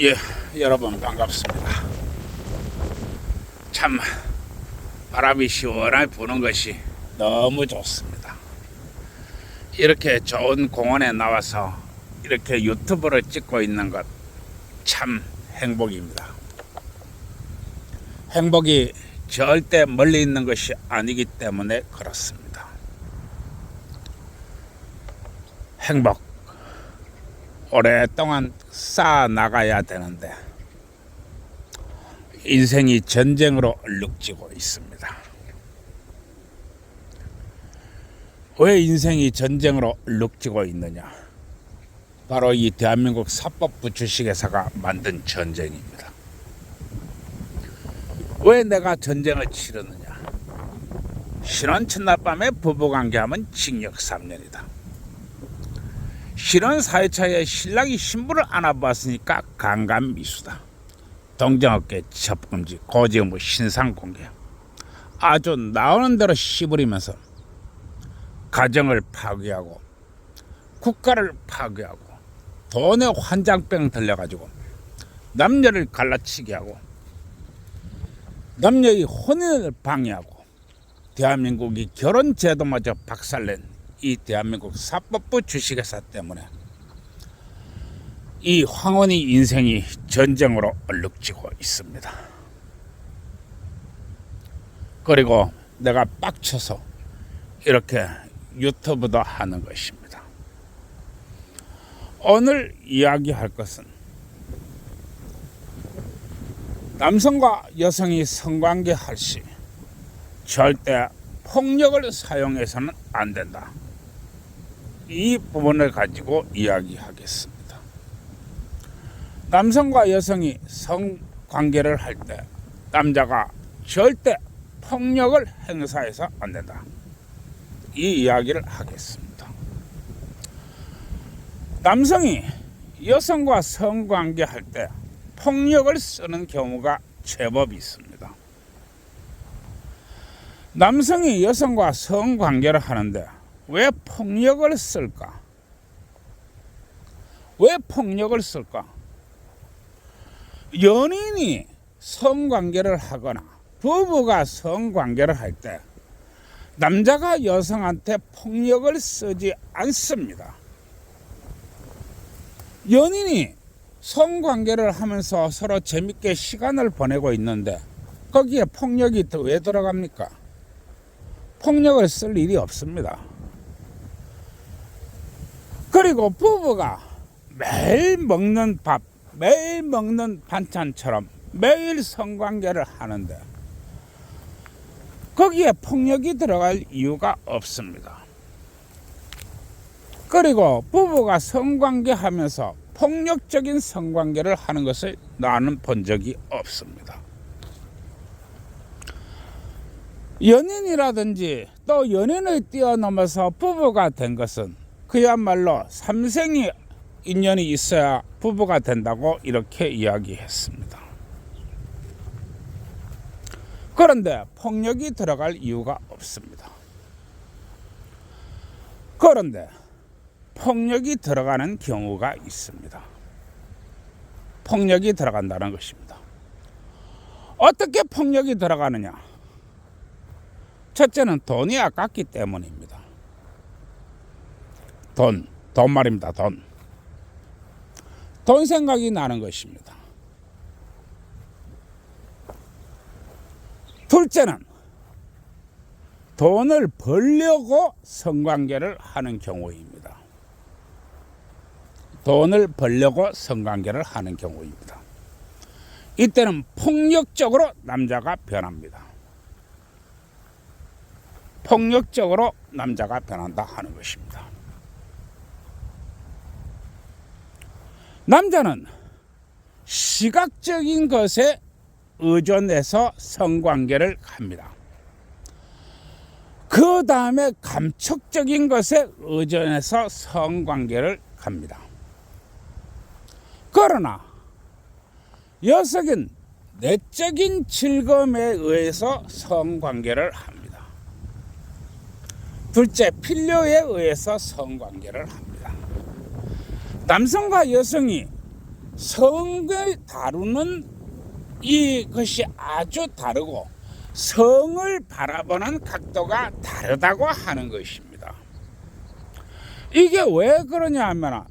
예, 여러분 반갑습니다. 참 바람이 시원하게 부는 것이 너무 좋습니다. 이렇게 좋은 공원에 나와서 이렇게 유튜브를 찍고 있는 것 참 행복입니다. 행복이 절대 멀리 있는 것이 아니기 때문에 그렇습니다. 행복 오랫동안 쌓아 나가야 되는데 인생이 전쟁으로 얼룩지고 있습니다. 왜 인생이 전쟁으로 얼룩지고 있느냐? 바로 이 대한민국 사법부 주식회사가 만든 전쟁입니다. 왜 내가 전쟁을 치르느냐? 신혼 첫날 밤에 부부관계하면 징역 3년이다. 신혼 4회차에 신랑이 신부를 안아보았으니까 강간미수다. 동정업계 접금지, 고지의무 신상공개. 아주 나오는 대로 씨부리면서 가정을 파괴하고 국가를 파괴하고 돈에 환장병 들려가지고 남녀를 갈라치게 하고 남녀의 혼인을 방해하고 대한민국이 결혼제도마저 박살낸 이 대한민국 사법부 주식회사 때문에 이 황혼의 인생이 전쟁으로 얼룩지고 있습니다. 그리고 내가 빡쳐서 이렇게 유튜브도 하는 것입니다. 오늘 이야기할 것은 남성과 여성이 성관계 할 시 절대 폭력을 사용해서는 안 된다. 이 부분을 가지고 이야기하겠습니다. 남성과 여성이 성관계를 할 때 남자가 절대 폭력을 행사해서 안 된다. 이 이야기를 하겠습니다. 남성이 여성과 성관계 할 때 폭력을 쓰는 경우가 제법 있습니다. 남성이 여성과 성관계를 하는데 왜 폭력을 쓸까? 왜 폭력을 쓸까? 연인이 성관계를 하거나 부부가 성관계를 할 때 남자가 여성한테 폭력을 쓰지 않습니다. 연인이 성관계를 하면서 서로 재밌게 시간을 보내고 있는데 거기에 폭력이 왜 들어갑니까? 폭력을 쓸 일이 없습니다. 그리고 부부가 매일 먹는 밥, 매일 먹는 반찬처럼 매일 성관계를 하는데 거기에 폭력이 들어갈 이유가 없습니다. 그리고 부부가 성관계 하면서 폭력적인 성관계를 하는 것을 나는 본 적이 없습니다. 연인이라든지 또 연인을 뛰어넘어서 부부가 된 것은 그야말로 삼생이 인연이 있어야 부부가 된다고 이렇게 이야기했습니다. 그런데 폭력이 들어갈 이유가 없습니다. 그런데 폭력이 들어가는 경우가 있습니다. 폭력이 들어간다는 것입니다. 어떻게 폭력이 들어가느냐? 첫째는 돈이 아깝기 때문입니다. 돈 말입니다. 돈 생각이 나는 것입니다. 둘째는 돈을 벌려고 성관계를 하는 경우입니다. 돈을 벌려고 성관계를 하는 경우입니다. 이때는 폭력적으로 남자가 변합니다. 폭력적으로 남자가 변한다 하는 것입니다. 남자는 시각적인 것에 의존해서 성관계를 합니다. 그 다음에 감촉적인 것에 의존해서 성관계를 합니다. 그러나 여성은 내적인 즐거움에 의해서 성관계를 합니다. 둘째, 필요에 의해서 성관계를 합니다. 남성과 여성이 성을 다루는 이것이 아주 다르고 성을 바라보는 각도가 다르다고 하는 것입니다. 이게 왜 그러냐 하면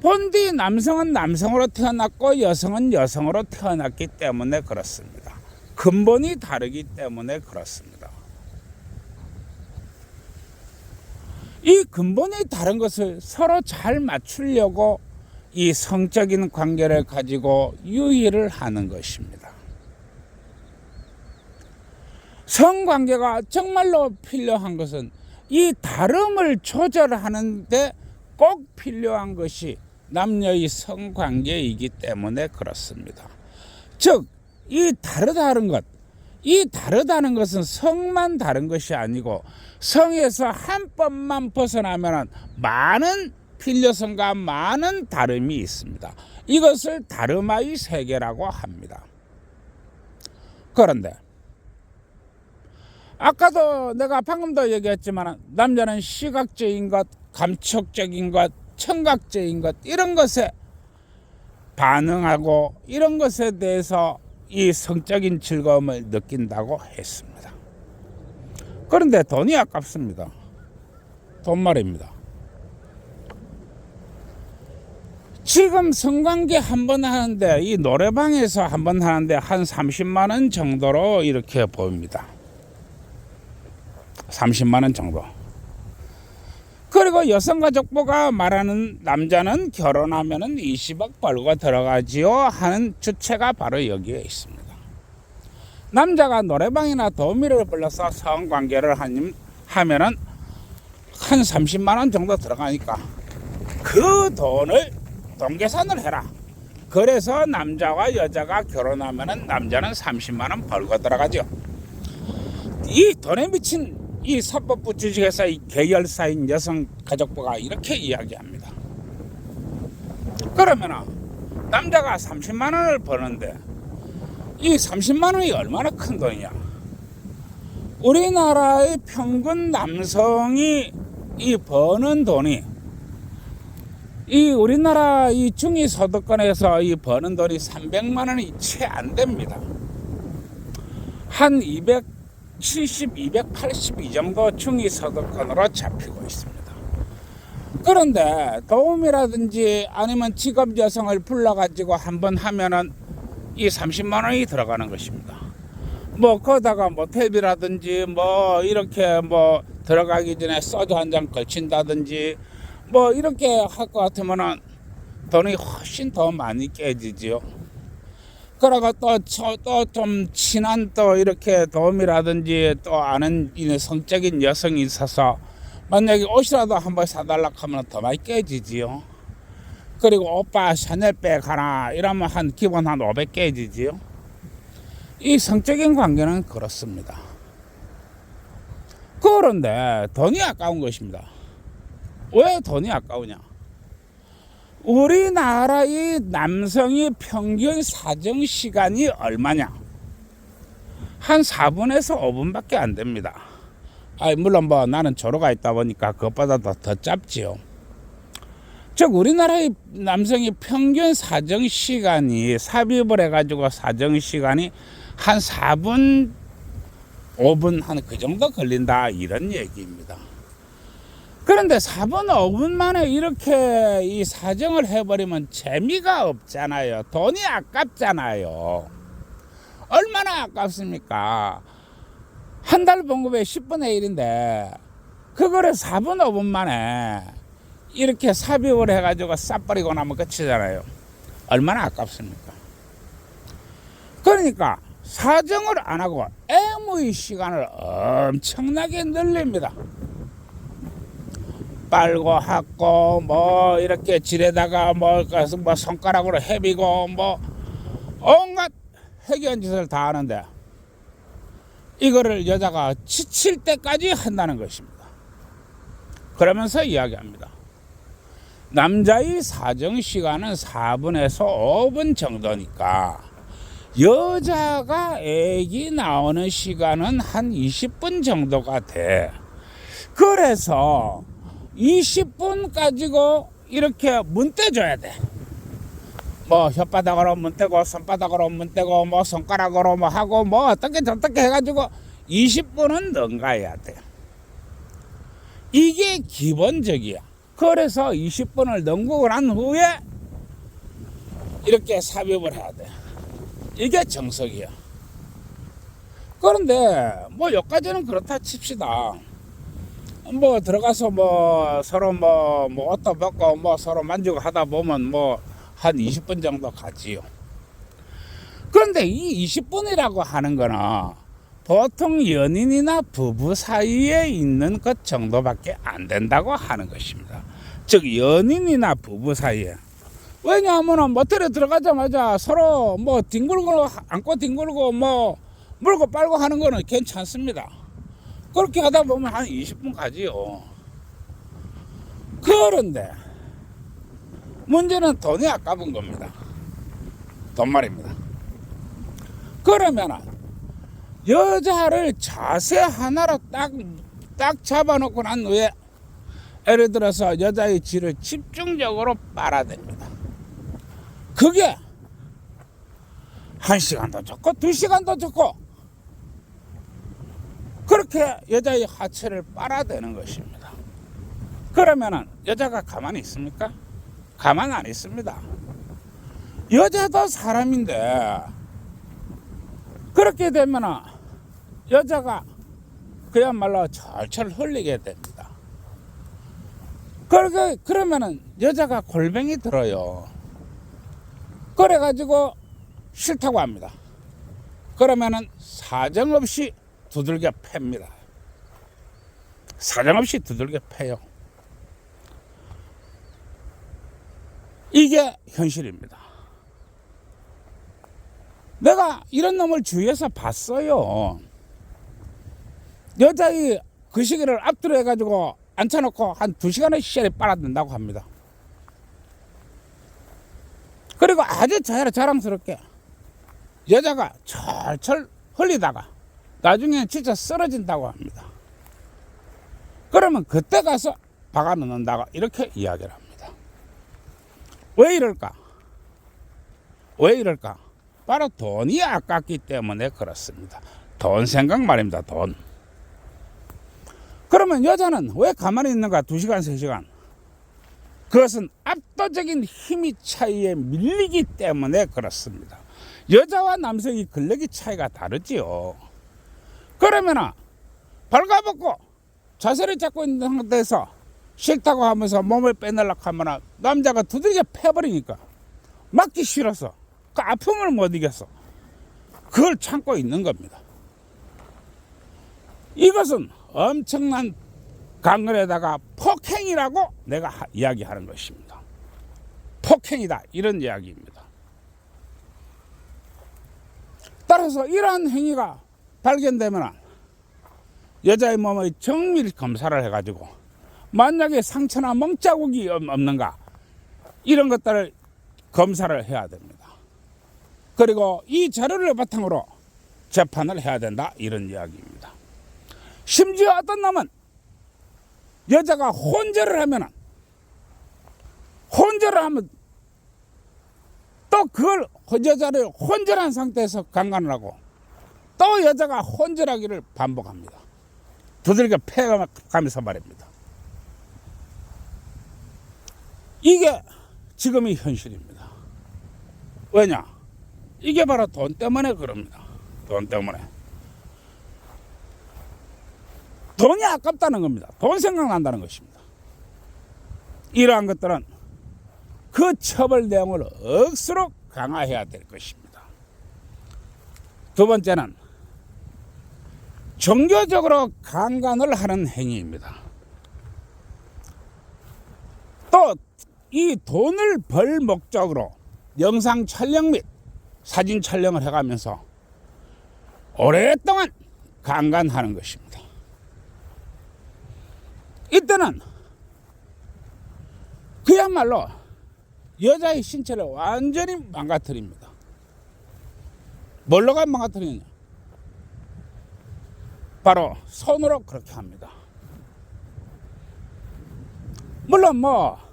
본디 남성은 남성으로 태어났고 여성은 여성으로 태어났기 때문에 그렇습니다. 근본이 다르기 때문에 그렇습니다. 이 근본이 다른 것을 서로 잘 맞추려고 이 성적인 관계를 가지고 유의를 하는 것입니다. 성관계가 정말로 필요한 것은 이 다름을 조절하는 데 꼭 필요한 것이 남녀의 성관계이기 때문에 그렇습니다. 즉, 이 다르다는 것은 성만 다른 것이 아니고 성에서 한 뼘만 벗어나면 많은 필요성과 많은 다름이 있습니다. 이것을 다름의 세계라고 합니다. 그런데 아까도 내가 방금도 얘기했지만 남자는 시각적인 것, 감촉적인 것, 청각적인 것 이런 것에 반응하고 이런 것에 대해서 이 성적인 즐거움을 느낀다고 했습니다. 그런데 돈이 아깝습니다. 돈 말입니다. 지금 성관계 한 번 하는데 이 노래방에서 한 번 하는데 한 30만 원 정도로 이렇게 보입니다. 30만 원 정도. 그리고 여성가족부가 말하는 남자는 결혼하면은 20억 벌고 들어가지요 하는 주체가 바로 여기에 있습니다. 남자가 노래방이나 도우미를 불러서 성관계를 하면은 한 30만 원 정도 들어가니까 그 돈을 돈 계산을 해라. 그래서 남자와 여자가 결혼하면은 남자는 30만 원 벌고 들어가죠. 이 돈에 미친 이 사법부 주식회사 이 계열사인 여성가족부가 이렇게 이야기합니다. 그러면 남자가 30만 원을 버는데 이 30만 원이 얼마나 큰 돈이냐. 우리나라의 평균 남성이 이 버는 돈이 이 우리나라 이 중위소득권에서 이 버는 돈이 300만 원이 채 안 됩니다. 한 270, 280 이 정도 중위소득권으로 잡히고 있습니다. 그런데 도움이라든지 아니면 직업 여성을 불러가지고 한번 하면은 이 30만 원이 들어가는 것입니다. 뭐 거다가 모텔비라든지 뭐 이렇게 뭐 들어가기 전에 소주 한 잔 걸친다든지 뭐 이렇게 할 것 같으면은 돈이 훨씬 더 많이 깨지지요. 그러고 또 좀 친한 또 이렇게 도움이라든지 또 아는 성적인 여성이 있어서 만약에 옷이라도 한번 사달라고 하면 더 많이 깨지지요. 그리고 오빠 샤넬백 하나 이러면 한 기본 한 500 깨지지요. 이 성적인 관계는 그렇습니다. 그런데 돈이 아까운 것입니다. 왜 돈이 아까우냐? 우리나라의 남성이 평균 사정시간이 얼마냐? 한 4분에서 5분밖에 안 됩니다. 물론 뭐 나는 조로가 있다 보니까 그것보다 더 짧지요. 즉 우리나라의 남성이 평균 사정시간이 삽입을 해가지고 사정시간이 한 4분 5분 한 그 정도 걸린다 이런 얘기입니다. 그런데 4분 5분 만에 이렇게 이 사정을 해버리면 재미가 없잖아요. 돈이 아깝잖아요. 얼마나 아깝습니까? 한 달 봉급의 10분의 1인데 그거를 4분 5분 만에 이렇게 삽입을 해가지고 싹버리고 나면 끝이잖아요. 얼마나 아깝습니까? 그러니까 사정을 안 하고 애무의 시간을 엄청나게 늘립니다. 빨고 하고 뭐 이렇게 지레다가 뭐 손가락으로 헤비고 뭐 온갖 해괴한 짓을 다 하는데 이거를 여자가 지칠 때까지 한다는 것입니다. 그러면서 이야기합니다. 남자의 사정 시간은 4분에서 5분 정도니까 여자가 애기 나오는 시간은 한 20분 정도가 돼. 그래서 20분 가지고 이렇게 문 떼줘야 돼. 뭐 혓바닥으로 문대고 손바닥으로 문대고 뭐 손가락으로 뭐 하고 뭐 어떻게 저떻게 해가지고 20분은 넘가야 돼. 이게 기본적이야. 그래서 20분을 넘고 난 후에 이렇게 삽입을 해야 돼. 이게 정석이야. 그런데 뭐 여기까지는 그렇다 칩시다. 뭐 들어가서 뭐 서로 뭐 옷도 벗고 뭐 서로 만지고 하다 보면 뭐 한 20분 정도 가지요. 그런데 이 20분이라고 하는 거는 보통 연인이나 부부 사이에 있는 것 정도밖에 안 된다고 하는 것입니다. 즉 연인이나 부부 사이에. 왜냐하면 모텔에 들어가자마자 서로 뭐 뒹굴고 안고 뒹굴고 뭐 물고 빨고 하는 거는 괜찮습니다. 그렇게 하다 보면 한 20분 가지요. 그런데 문제는 돈이 아까운 겁니다. 돈 말입니다. 그러면 여자를 자세 하나로 딱 잡아놓고 난 후에 예를 들어서 여자의 질을 집중적으로 빨아댑니다. 그게 1시간도 좋고 2시간도 좋고 그렇게 여자의 하체를 빨아대는 것입니다. 그러면은 여자가 가만히 있습니까? 가만 안 있습니다. 여자도 사람인데 그렇게 되면은 여자가 그야말로 철철 흘리게 됩니다. 그러면은 여자가 골병이 들어요. 그래가지고 싫다고 합니다. 그러면은 사정없이 두들겨 팹니다. 사정없이 두들겨 패요. 이게 현실입니다. 내가 이런 놈을 주위에서 봤어요. 여자의 그 시기를 앞뒤로 해가지고 앉혀놓고 한 2시간의 시간에 빨아든다고 합니다. 그리고 아주 자랑스럽게 여자가 철철 흘리다가 나중에 진짜 쓰러진다고 합니다. 그러면 그때 가서 박아 넣는다고 이렇게 이야기를 합니다. 왜 이럴까? 왜 이럴까? 바로 돈이 아깝기 때문에 그렇습니다. 돈 생각 말입니다. 돈. 그러면 여자는 왜 가만히 있는가? 2시간, 3시간. 그것은 압도적인 힘의 차이에 밀리기 때문에 그렇습니다. 여자와 남성이 근력의 차이가 다르지요. 그러면 발가벗고 자세를 잡고 있는 상태에서 싫다고 하면서 몸을 빼내려고 하면 남자가 두들겨 패버리니까 맞기 싫어서 그 아픔을 못 이겼어. 그걸 참고 있는 겁니다. 이것은 엄청난 강건에다가 폭행이라고 내가 이야기하는 것입니다. 폭행이다 이런 이야기입니다. 따라서 이러한 행위가 발견되면 여자의 몸의 정밀 검사를 해가지고 만약에 상처나 멍자국이 없는가 이런 것들을 검사를 해야 됩니다. 그리고 이 자료를 바탕으로 재판을 해야 된다 이런 이야기입니다. 심지어 어떤 놈은 여자가 혼절을 하면 또 그걸 여자를 혼절한 상태에서 강간을 하고 또 여자가 혼절하기를 반복합니다. 두들겨 패가면서 말입니다. 이게 지금의 현실입니다. 왜냐? 이게 바로 돈 때문에 그럽니다. 돈 때문에. 돈이 아깝다는 겁니다. 돈 생각난다는 것입니다. 이러한 것들은 그 처벌 내용을 억수로 강화해야 될 것입니다. 두 번째는 종교적으로 강간을 하는 행위입니다. 또 이 돈을 벌 목적으로 영상 촬영 및 사진 촬영을 해가면서 오랫동안 강간하는 것입니다. 이때는 그야말로 여자의 신체를 완전히 망가뜨립니다. 뭘로가 망가뜨리느냐? 바로 손으로 그렇게 합니다. 물론 뭐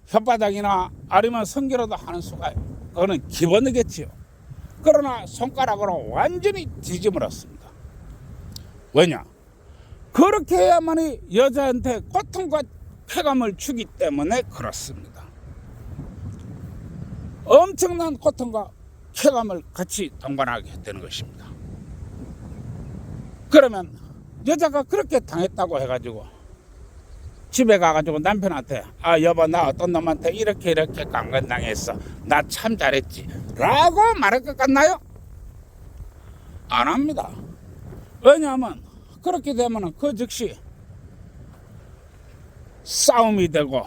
혓바닥이나 아니면 성기로도 하는 수가 그거는 기본이겠지요. 그러나 손가락으로 완전히 뒤집어놨습니다. 왜냐? 그렇게 해야만이 여자한테 고통과 쾌감을 주기 때문에 그렇습니다. 엄청난 고통과 쾌감을 같이 동반하게 되는 것입니다. 그러면 여자가 그렇게 당했다고 해가지고 집에 가가지고 남편한테 여보 나 어떤 놈한테 이렇게 강간당했어, 나 참 잘했지 라고 말할 것 같나요? 안 합니다. 왜냐하면 그렇게 되면 그 즉시 싸움이 되고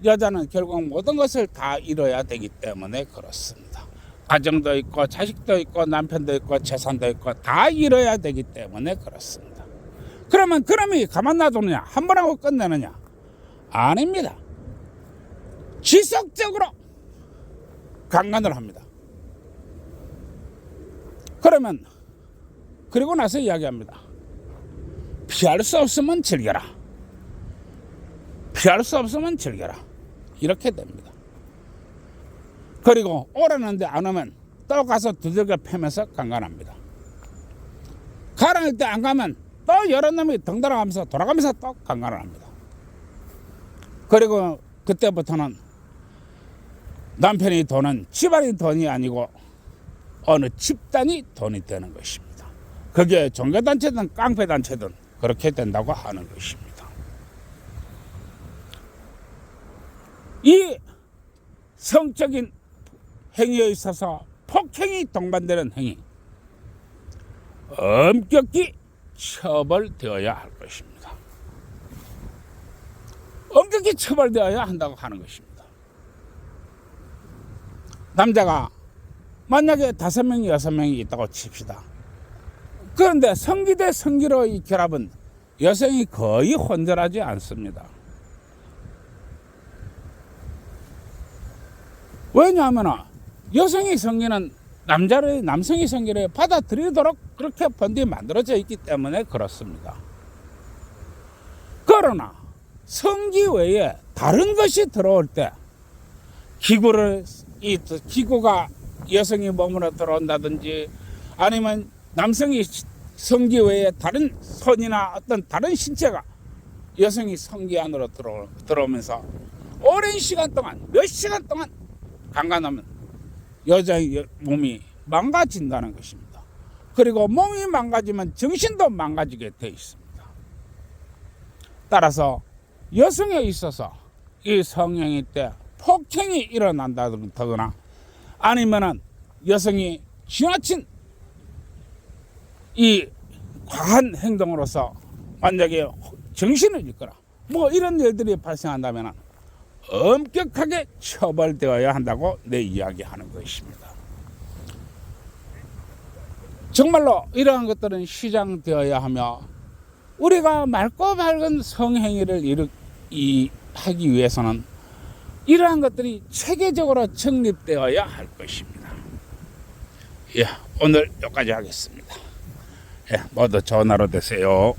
여자는 결국 모든 것을 다 잃어야 되기 때문에 그렇습니다. 가정도 있고 자식도 있고 남편도 있고 재산도 있고 다 잃어야 되기 때문에 그렇습니다. 그러면 그놈이 가만 놔두느냐, 한 번 하고 끝내느냐? 아닙니다. 지속적으로 강간을 합니다. 그러면 그리고 나서 이야기합니다. 피할 수 없으면 즐겨라. 피할 수 없으면 즐겨라. 이렇게 됩니다. 그리고 오라는데 안 오면 또 가서 두들겨 패면서 강간합니다. 가라는 때 안 가면 또 여러 놈이 덩달아가면서 돌아가면서 또 강간을 합니다. 그리고 그때부터는 남편이 돈은 집안의 돈이 아니고 어느 집단이 돈이 되는 것입니다. 그게 종교단체든 깡패단체든 그렇게 된다고 하는 것입니다. 이 성적인 행위에 있어서 폭행이 동반되는 행위, 엄격히 처벌되어야 할 것입니다. 엄격히 처벌되어야 한다고 하는 것입니다. 남자가 만약에 5명, 6명이 있다고 칩시다. 그런데 성기 대 성기로 이 결합은 여성이 거의 혼절하지 않습니다. 왜냐하면 여성의 성기는 남성의 성기를 받아들이도록 그렇게 번디 만들어져 있기 때문에 그렇습니다. 그러나 성기 외에 다른 것이 들어올 때 기구가 여성이 몸으로 들어온다든지 아니면 남성이 성기 외에 다른 손이나 어떤 다른 신체가 여성이 성기 안으로 들어오면서 오랜 시간 동안, 몇 시간 동안 강간하면 여자의 몸이 망가진다는 것입니다. 그리고 몸이 망가지면 정신도 망가지게 되어 있습니다. 따라서 여성에 있어서 이 성행위 때 폭행이 일어난다거나 아니면은 여성이 지나친 이 과한 행동으로서 만약에 정신을 잃거나 뭐 이런 일들이 발생한다면 엄격하게 처벌되어야 한다고 내 이야기하는 것입니다. 정말로 이러한 것들은 시장되어야 하며 우리가 맑고 밝은 성행위를 하기 위해서는 이러한 것들이 체계적으로 정립되어야 할 것입니다. 오늘 여기까지 하겠습니다. 모두 좋은 하루 되세요.